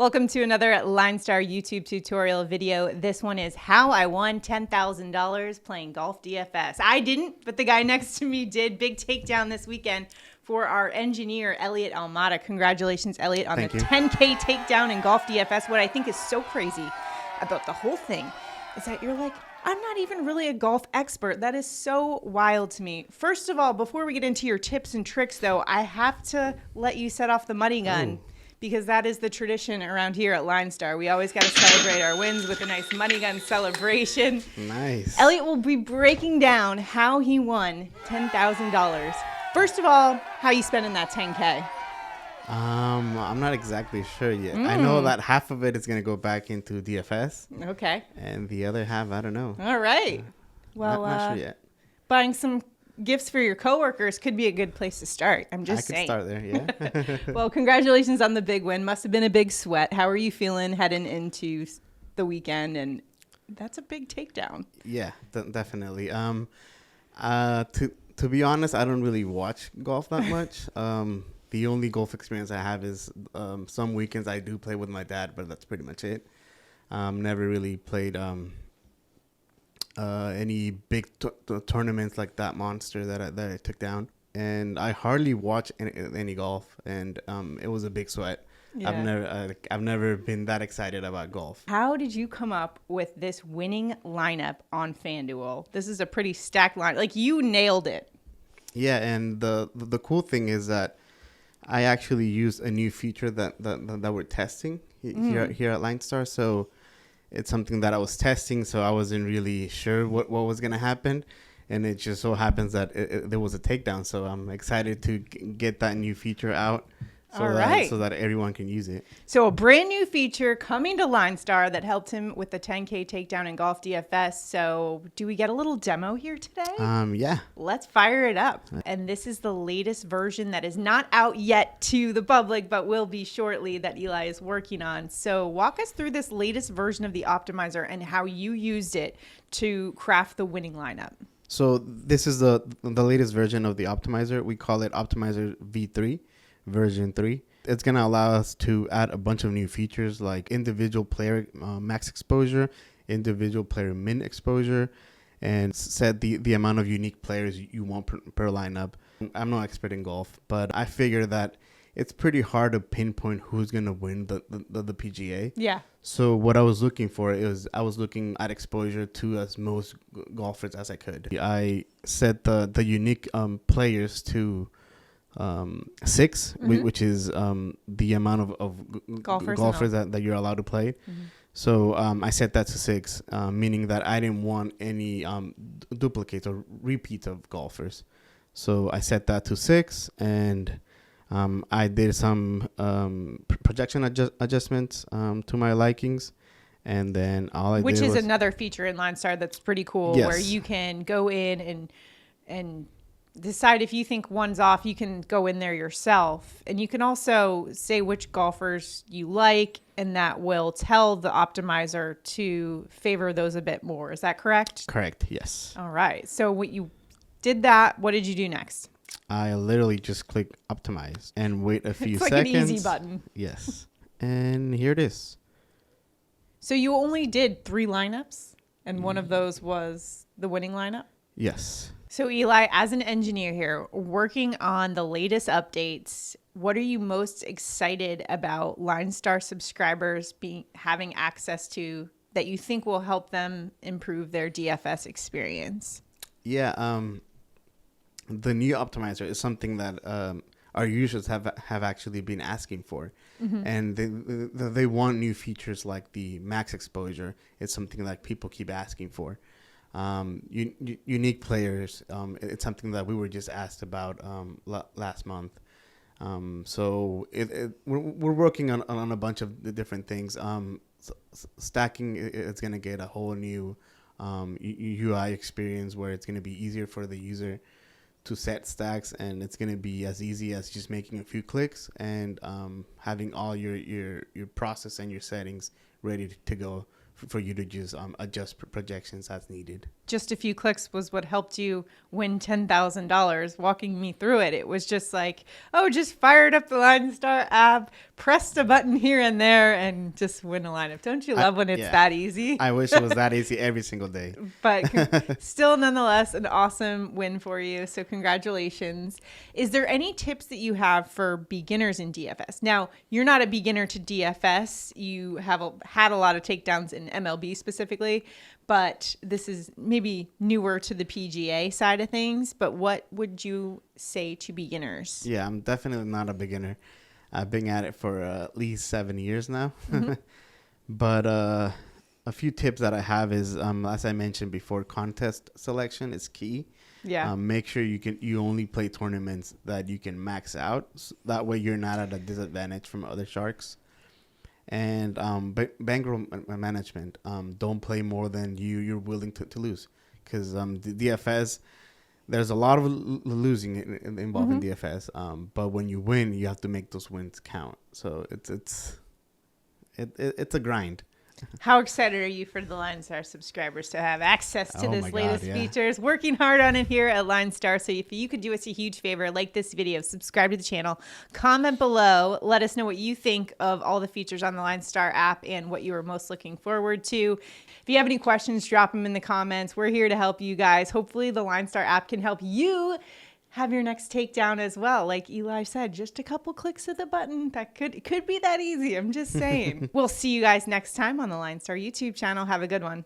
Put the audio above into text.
Welcome to another LineStar YouTube tutorial video. This one is how I won $10,000 playing golf DFS. I didn't, but the guy next to me did. Big takedown this weekend for our engineer, Elioth Almada. Congratulations, Elliot, on Thank the you. 10K takedown in golf DFS. What I think is so crazy about the whole thing is that you're like, I'm not even really a golf expert. That is so wild to me. First of all, before we get into your tips and tricks, though, I have to let you set off the money gun. Ooh. Because that is the tradition around here at LineStar. We always got to celebrate our wins with a nice money gun celebration. Nice. Elliot will be breaking down how he won $10,000. First of all, how you spending that 10K? I'm not exactly sure yet. I know that half of it is gonna go back into DFS, Okay. and the other half, I don't know. All right. Well, not sure yet. buying some gifts for your coworkers could be a good place to start. I'm I just could saying. start there, yeah. Well, congratulations on the big win. Must have been a big sweat. How are you feeling heading into the weekend? And that's a big takedown. Yeah, definitely. To be honest, I don't really watch golf that much. The only golf experience I have is some weekends I do play with my dad, but that's pretty much it. Never really played any big tournaments like that monster that I took down, and I hardly watch any golf, and it was a big sweat. Yeah. I've never been that excited about golf. How did you come up with this winning lineup on FanDuel? This is a pretty stacked line. Like, you nailed it. Yeah, and the cool thing is that I actually used a new feature that we're testing here at LineStar. So it's something that I was testing, so I wasn't really sure what was going to happen. And it just so happens that there was a takedown. So I'm excited to get that new feature out so that everyone can use it. So a brand new feature coming to LineStar that helped him with the 10K takedown in golf DFS. So do we get a little demo here today? Yeah. Let's fire it up. And this is the latest version that is not out yet to the public, but will be shortly, that Eli is working on. So walk us through this latest version of the optimizer and how you used it to craft the winning lineup. So this is the latest version of the optimizer. We call it Optimizer V3, version 3. It's going to allow us to add a bunch of new features like individual player max exposure, individual player min exposure, and set the amount of unique players you want per lineup. I'm no expert in golf, but I figure that it's pretty hard to pinpoint who's going to win the PGA. Yeah. So what I was looking for is I was looking at exposure to as most golfers as I could. I set the unique players to 6, which is the amount of golfers that you're allowed to play. So I set that to 6, meaning that I didn't want any duplicates or repeats of golfers. So I set that to 6, and I did some projection adjustments to my likings. And then Which is another feature in LineStar that's pretty cool, Yes. where you can go in and decide if you think one's off. You can go in there yourself, and you can also say which golfers you like, and that will tell the optimizer to favor those a bit more. Is that correct? Correct, yes. All right. So what you did that, what did you do next? I literally just click optimize and wait a few It's like seconds. an easy button. Yes. And here it is. So you only did 3 lineups, and one of those was the winning lineup? Yes. So Eli, as an engineer here, working on the latest updates, what are you most excited about LineStar subscribers having access to that you think will help them improve their DFS experience? Yeah. The new optimizer is something that our users have actually been asking for, and they want new features like the max exposure. It's something that people keep asking for. Unique players, it's something that we were just asked about last month. So we're working on a bunch of the different things. Stacking, it's going to get a whole new UI experience where it's going to be easier for the user to set stacks, and it's going to be as easy as just making a few clicks and having all your process and your settings ready to go for you to just adjust projections as needed. Just a few clicks was what helped you win $10,000. Walking me through it, it was just like, oh, just fired up the LineStar app, pressed a button here and there, and just win a lineup. Don't you love when it's that easy? I wish it was that easy every single day. But still, nonetheless, an awesome win for you. So congratulations. Is there any tips that you have for beginners in DFS? Now, you're not a beginner to DFS. You have had a lot of takedowns in MLB specifically, but this is maybe newer to the PGA side of things. But what would you say to beginners? Yeah, I'm definitely not a beginner. I've been at it for at least 7 years now. Mm-hmm. But a few tips that I have is, as I mentioned before, contest selection is key. Yeah. Make sure you only play tournaments that you can max out. So that way you're not at a disadvantage from other sharks. And bankroll management. Don't play more than you're willing to lose. Because the DFS, there's a lot of losing involved in DFS. But when you win, you have to make those wins count. So it's a grind. How excited are you for the LineStar subscribers to have access to this latest features? Working hard on it here at LineStar. So if you could do us a huge favor, like this video, subscribe to the channel, comment below, let us know what you think of all the features on the LineStar app and what you are most looking forward to. If you have any questions, drop them in the comments. We're here to help you guys. Hopefully the LineStar app can help you have your next takedown as well. Like Eli said, just a couple clicks of the button. That could be that easy. I'm just saying. We'll see you guys next time on the LineStar YouTube channel. Have a good one.